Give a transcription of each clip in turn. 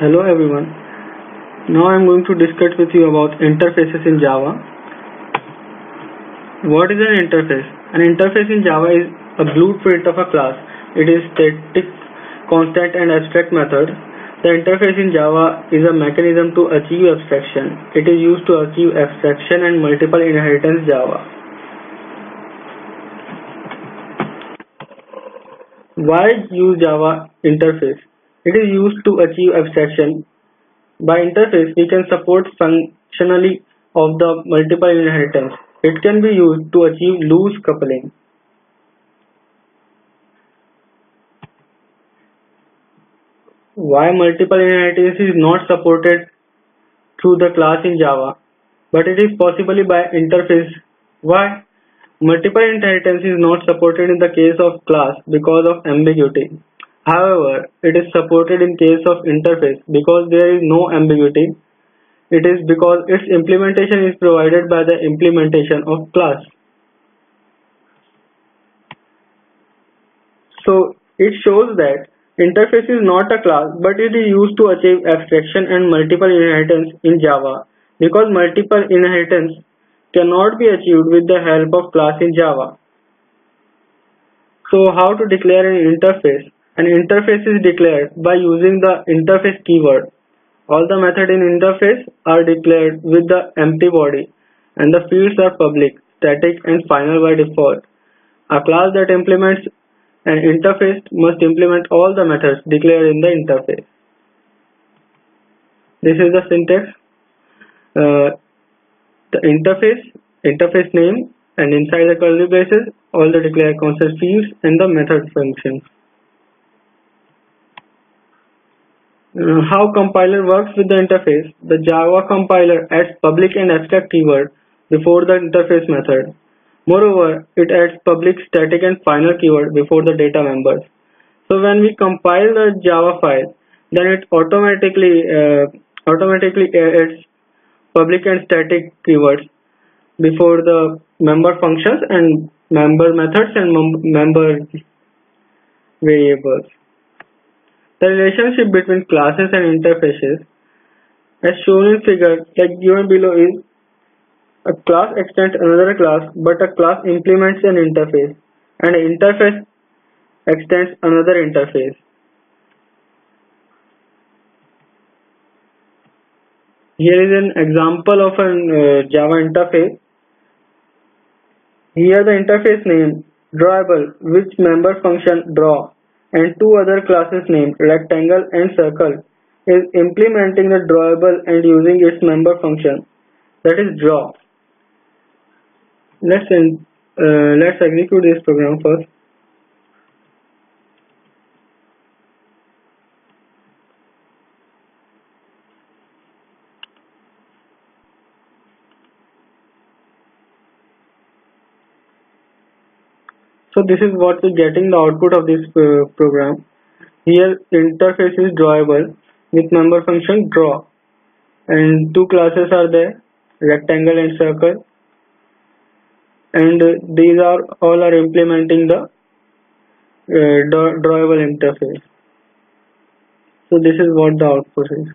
Hello everyone. Now I'm going to discuss with you about interfaces in Java. What is an interface? An interface in Java is a blueprint of a class. It is static, constant and abstract method. The interface in Java is a mechanism to achieve abstraction. It is used to achieve abstraction and multiple inheritance Java. Why use Java interface? It is used to achieve abstraction. By interface, we can support functionally of the multiple inheritance. It can be used to achieve loose coupling. Why multiple inheritance is not supported through the class in Java, but it is possibly by interface? Why? Multiple inheritance is not supported in the case of class because of ambiguity. However, it is supported in case of interface because there is no ambiguity. It is because its implementation is provided by the implementation of class. So it shows that interface is not a class, but it is used to achieve abstraction and multiple inheritance in Java because multiple inheritance cannot be achieved with the help of class in Java. So how to declare an interface? An interface is declared by using the interface keyword. All the methods in interface are declared with the empty body and the fields are public, static and final by default. A class that implements an interface must implement all the methods declared in the interface. This is the syntax. The interface name, and inside the curly braces all the declared constant fields and the method functions. How compiler works with the interface? The Java compiler adds public and abstract keyword before the interface method. Moreover, it adds public, static and final keyword before the data members. So when we compile the Java file, then it automatically adds public and static keywords before the member functions and member methods and member variables. The relationship between classes and interfaces, as shown in figure like given below, is a class extends another class, but a class implements an interface, and an interface extends another interface. Here is an example of a Java interface. Here the interface name drawable, which member function draw, and two other classes named rectangle and circle is implementing the drawable and using its member function, that is draw. Let's execute this program first. So this is what we're getting the output of this program. Here interface is drawable with member function draw, and two classes are there, rectangle and circle, and these are all are implementing the drawable interface. So this is what the output is.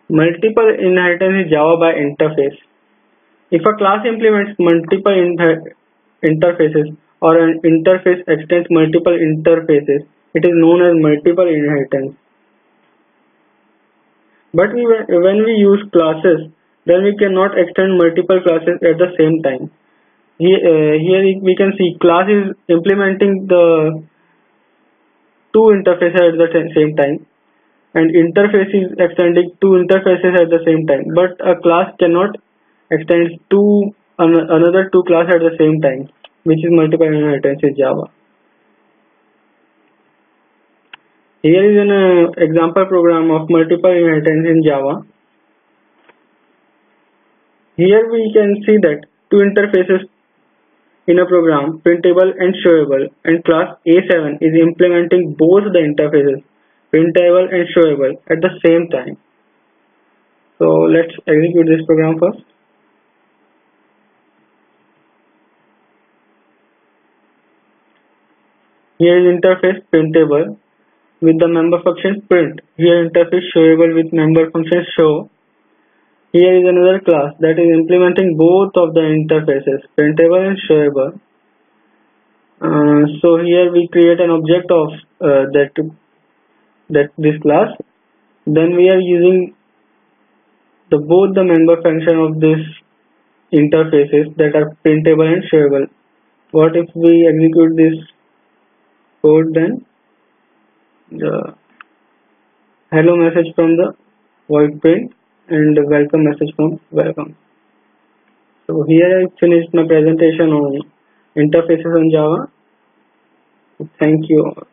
Multiple inheritance in Java by interface. If a class implements multiple interfaces or an interface extends multiple interfaces, it is known as multiple inheritance. But when we use classes, then we cannot extend multiple classes at the same time. Here we can see class is implementing the two interfaces at the same time, and interface is extending two interfaces at the same time, but a class cannot extend another two classes at the same time, which is multiple inheritance in Java. Here is an example program of multiple inheritance in Java. Here we can see that two interfaces in a program, printable and showable, and class A7 is implementing both the interfaces, printable and showable, at the same time. So let's execute this program first. Here is interface printable with the member function print. Here interface showable with member function show. Here is another class that is implementing both of the interfaces, printable and showable. So here we create an object of this class. Then we are using both the member function of this interfaces that are printable and showable. What if we execute this code? Then the hello message from the void print and the welcome message from welcome. So here I finished my presentation on interfaces on Java. Thank you all.